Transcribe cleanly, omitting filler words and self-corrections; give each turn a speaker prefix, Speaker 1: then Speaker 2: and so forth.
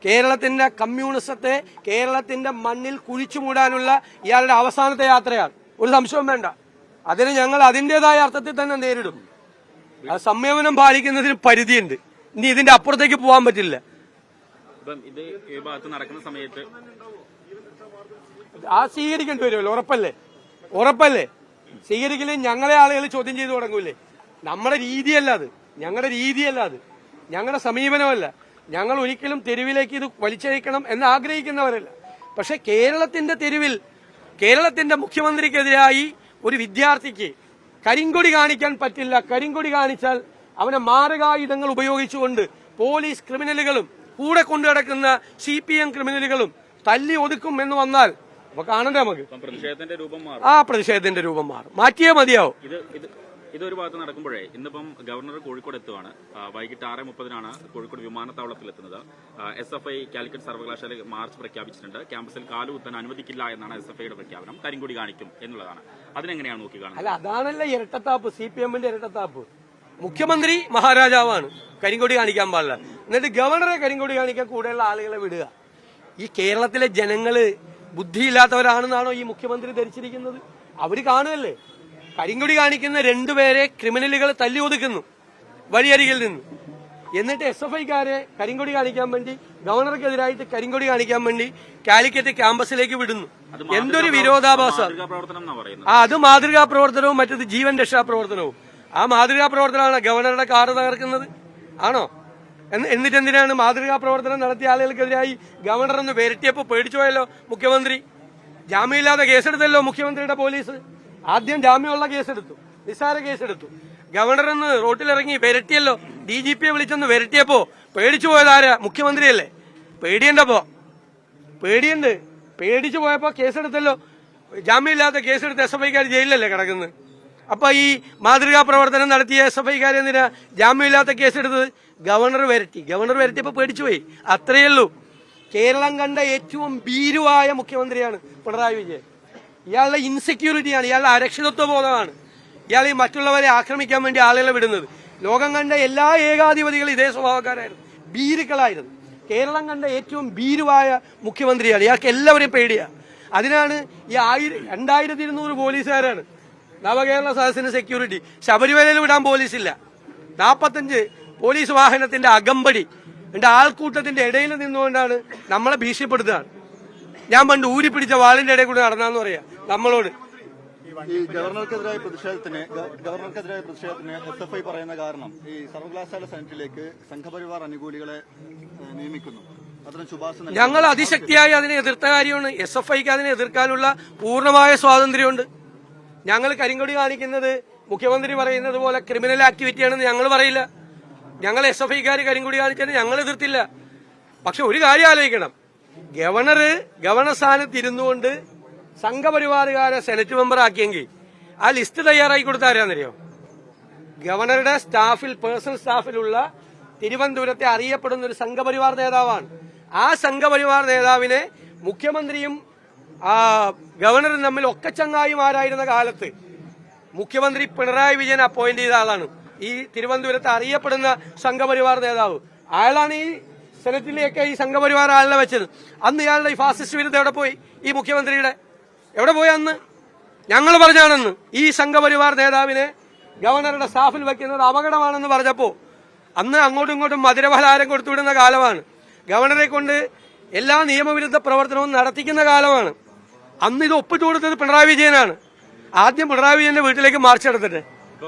Speaker 1: കേരളത്തിന്റെ കമ്മ്യൂണിസത്തെ കേരളത്തിന്റെ മണ്ണിൽ കുഴിച്ചു മൂടാനുള്ള ഇയാളുടെ അവസാനത്തെ യാത്രയാണ്. ഒരു സംശയവും വേണ്ട. അതിന് ഞങ്ങൾ അതിൻ്റെതായ അർത്ഥത്തിൽ തന്നെ നേരിടും. സംയമനം പാലിക്കുന്നതിന് പരിധിയുണ്ട്. ഇനി ഇതിന്റെ അപ്പുറത്തേക്ക് പോകാൻ പറ്റില്ല.
Speaker 2: ഇത് ഈ ഭാഗത്ത് നടക്കുന്ന സമയത്ത്
Speaker 1: സ്വീകരിക്കേണ്ടി വരുമല്ലോ. ഉറപ്പല്ലേ സ്വീകരിക്കല്. ഞങ്ങളെ ആളുകൾ ചോദ്യം ചെയ്തു തുടങ്ങൂലേ. നമ്മുടെ രീതിയല്ല അത്, ഞങ്ങളുടെ സമീപനമല്ല. ഞങ്ങൾ ഒരിക്കലും തെരുവിലേക്ക് ഇത് വലിച്ചഴിക്കണം എന്ന് ആഗ്രഹിക്കുന്നവരല്ല. പക്ഷെ കേരളത്തിന്റെ തെരുവിൽ കേരളത്തിന്റെ മുഖ്യമന്ത്രിക്കെതിരായി ഒരു വിദ്യാർത്ഥിക്ക് കരിങ്കൊടി കാണിക്കാൻ പറ്റില്ല. കരിങ്കൊടി കാണിച്ചാൽ അവനെ മാരകായുധങ്ങൾ ഉപയോഗിച്ചുകൊണ്ട് പോലീസ് ക്രിമിനലുകളും കൂടെ കൊണ്ടു നടക്കുന്ന CPM ക്രിമിനലുകളും തല്ലി ഒതുക്കും എന്ന് വന്നാൽ കാണണ്ടേ നമുക്ക്. പ്രതിഷേധത്തിന്റെ രൂപം മാറും. മാറ്റിയേ മതിയാവും.
Speaker 2: ഇതൊരു ഭാഗത്ത് നടക്കുമ്പോഴേ ഇന്നിപ്പം ഗവർണർ കോഴിക്കോട് എത്തുവാണ്. വൈകിട്ട് 6:30 കോഴിക്കോട് വിമാനത്താവളത്തിൽ എത്തുന്നത്. SFI കാലിക്കറ്റ് സർവകലാശാല മാർച്ച് പ്രഖ്യാപിച്ചിട്ടുണ്ട്. ക്യാമ്പസിൽ കാലുകുത്താൻ അനുവദിക്കില്ല എന്നാണ് SFIയുടെ പ്രഖ്യാപനം. കരിങ്കൊടി കാണിക്കും എന്നുള്ളതാണ്. അതിനെങ്ങനെയാണ് നോക്കി കാണുന്നത്?
Speaker 1: അല്ല, അതാണല്ലോ ഇരട്ടത്താപ്പ്. CPMന്റെ ഇരട്ടത്താപ്പ്. മുഖ്യമന്ത്രി മഹാരാജാവാണ്, കരിങ്കൊടി കാണിക്കാൻ പാടില്ല. എന്നിട്ട് ഗവർണറെ കരിങ്കൊടി കാണിക്കാൻ കൂടെയുള്ള ആളുകളെ വിടുക. ഈ കേരളത്തിലെ ജനങ്ങള് ബുദ്ധിയില്ലാത്തവരാണെന്നാണോ ഈ മുഖ്യമന്ത്രി ധരിച്ചിരിക്കുന്നത്? അവര് കാണുകയല്ലേ. കരിങ്കൊടി കാണിക്കുന്ന രണ്ടുപേരെ ക്രിമിനലുകൾ തല്ലി ഒതുക്കുന്നു വഴിയരികിൽ നിന്ന്. എന്നിട്ട് SFIക്കാരെ കരിങ്കൊടി കാണിക്കാൻ വേണ്ടി, ഗവർണർക്കെതിരായിട്ട് കരിങ്കൊടി കാണിക്കാൻ വേണ്ടി കാലിക്കറ്റ് ക്യാമ്പസിലേക്ക് വിടുന്നു. എന്തൊരു വിരോധാഭാസം. അത് മാതൃകാ പ്രവർത്തനവും മറ്റത് ജീവൻ രക്ഷാ പ്രവർത്തനവും. ആ മാതൃകാ പ്രവർത്തനമാണ് ഗവർണറുടെ കാറ് തകർക്കുന്നത് ആണോ? എന്നിട്ട് എന്തിനാണ് മാതൃകാ പ്രവർത്തനം നടത്തിയ ആളുകൾക്കെതിരായി ഗവർണർ ഒന്ന് വിരട്ടിയപ്പോ പേടിച്ചു പോയല്ലോ മുഖ്യമന്ത്രി. ജാമ്യമില്ലാതെ കേസെടുത്തല്ലോ മുഖ്യമന്ത്രിയുടെ പോലീസ്. ആദ്യം ജാമ്യമുള്ള കേസെടുത്തു, നിസ്സാര കേസെടുത്തു. ഗവർണർ ഒന്ന് റോട്ടിലിറങ്ങി വിരട്ടിയല്ലോ. DGPയെ വിളിച്ചൊന്ന് വിരട്ടിയപ്പോ പേടിച്ചു പോയതാരാ? മുഖ്യമന്ത്രിയല്ലേ. പേടിച്ചു പോയപ്പോ കേസെടുത്തല്ലോ. ജാമ്യമില്ലാത്ത കേസെടുത്ത് SFIക്കാർ ജയിലിലല്ലേ കിടക്കുന്നത്. അപ്പൊ ഈ മാതൃകാ പ്രവർത്തനം നടത്തിയ SFIക്കാരെ എന്തിനാ ജാമ്യമില്ലാത്ത കേസെടുത്തത്? ഗവർണർ വിരട്ടിയപ്പോ പേടിച്ചുപോയി. അത്രയുള്ളൂ. കേരളം കണ്ട ഏറ്റവും ഭീരുവായ മുഖ്യമന്ത്രിയാണ് പിണറായി വിജയൻ. ഇയാളുടെ ഇൻസെക്യൂരിറ്റിയാണ്, ഇയാളുടെ അരക്ഷിതത്വ ബോധമാണ് ഇയാൾ ഈ മറ്റുള്ളവരെ ആക്രമിക്കാൻ വേണ്ടി ആളുകളെ വിടുന്നത്. ലോകം കണ്ട എല്ലാ ഏകാധിപതികളും ഇതേ സ്വഭാവക്കാരായിരുന്നു, ഭീരുക്കളായിരുന്നു. കേരളം കണ്ട ഏറ്റവും ഭീരുവായ മുഖ്യമന്ത്രിയാണ്. ഇയാൾക്ക് എല്ലാവരെയും പേടിയാണ്. അതിനാണ് ഈ 2200 പോലീസുകാരാണ് നവകേരള സദസ്സിന് സെക്യൂരിറ്റി. ശബരിമലയിൽ വിടാൻ പോലീസില്ല. 45 പോലീസ് വാഹനത്തിന്റെ അകമ്പടി എന്റെ ആൾക്കൂട്ടത്തിന്റെ ഇടയിൽ നിന്നുകൊണ്ടാണ് നമ്മളെ ഭീഷണിപ്പെടുത്തുകയാണ്. ഞാൻ പണ്ട് ഊരിപ്പിടിച്ച വാളിന്റെ ഇടയിൽ കൂടെ നടന്നാന്ന് പറയാ നമ്മളോട്.
Speaker 3: ഈ ഗവർണർക്കെതിരായ പ്രതിഷേധത്തിന് SFI പറയുന്ന കാരണം ഈ സർവകലാശാല സെനറ്റിലേക്ക് സംഘപരിവാർ അനുകൂലികളെ നിയമിക്കുന്നു.
Speaker 1: ഞങ്ങൾ അതിശക്തിയായി അതിനെ എതിർത്ത കാര്യമാണ്. SFIക്ക് അതിനെ എതിർക്കാനുള്ള പൂർണ്ണമായ സ്വാതന്ത്ര്യമുണ്ട്. ഞങ്ങൾ കരിങ്കൊടി കാണിക്കുന്നത് മുഖ്യമന്ത്രി പറയുന്നത് പോലെ ക്രിമിനൽ ആക്ടിവിറ്റിയാണെന്ന് ഞങ്ങൾ പറയില്ല. ഞങ്ങൾ SFIക്കാർ കരിങ്കൊടി കാണിച്ചതിന് ഞങ്ങൾ എതിർത്തില്ല. പക്ഷെ ഒരു കാര്യം ആലോചിക്കണം. ഗവർണർ സ്ഥാനത്ത് ഇരുന്നുകൊണ്ട് സംഘപരിവാറുകാരെ സെനറ്റ് മെമ്പർ ആക്കിയെങ്കിൽ ആ ലിസ്റ്റ് തയ്യാറാക്കി കൊടുത്താരാന്നറിയോ? ഗവർണറുടെ സ്റ്റാഫിൽ, പേഴ്സണൽ സ്റ്റാഫിലുള്ള തിരുവനന്തപുരത്തെ അറിയപ്പെടുന്ന ഒരു സംഘപരിവാർ നേതാവാണ്. ആ സംഘപരിവാർ നേതാവിനെ മുഖ്യമന്ത്രിയും ഗവർണറും തമ്മിൽ ഒക്കച്ചങ്ങായിമാരായിരുന്ന കാലത്ത് മുഖ്യമന്ത്രി പിണറായി വിജയൻ അപ്പോയിന്റ് ചെയ്ത ആളാണ് ഈ തിരുവനന്തപുരത്ത് അറിയപ്പെടുന്ന സംഘപരിവാർ നേതാവ്. അയാളാണ് ഈ സെനറ്റിലേക്ക് ഈ സംഘപരിവാർ ആളിനെ വെച്ചത്. അന്ന് ഇയാളുടെ ഈ ഫാസിസ്റ്റ് വിരുദ്ധ എവിടെ പോയി? ഈ മുഖ്യമന്ത്രിയുടെ എവിടെ പോയി? അന്ന് ഞങ്ങൾ പറഞ്ഞാണെന്ന് ഈ സംഘപരിവാർ നേതാവിനെ ഗവർണറുടെ സ്റ്റാഫിൽ വെക്കുന്നത് അപകടമാണെന്ന് പറഞ്ഞപ്പോ അന്ന് അങ്ങോട്ടും ഇങ്ങോട്ടും മധുരപലഹാരം കൊടുത്തുവിടുന്ന കാലമാണ്. ഗവർണറെ കൊണ്ട് എല്ലാ നിയമവിരുദ്ധ പ്രവർത്തനവും നടത്തിക്കുന്ന കാലമാണ്. അന്ന് ഇത് ഒപ്പിട്ട് കൊടുത്തത് പിണറായി വിജയനാണ്. ആദ്യം പിണറായി വിജയന്റെ വീട്ടിലേക്ക് മാർച്ച് നടത്തിട്ട്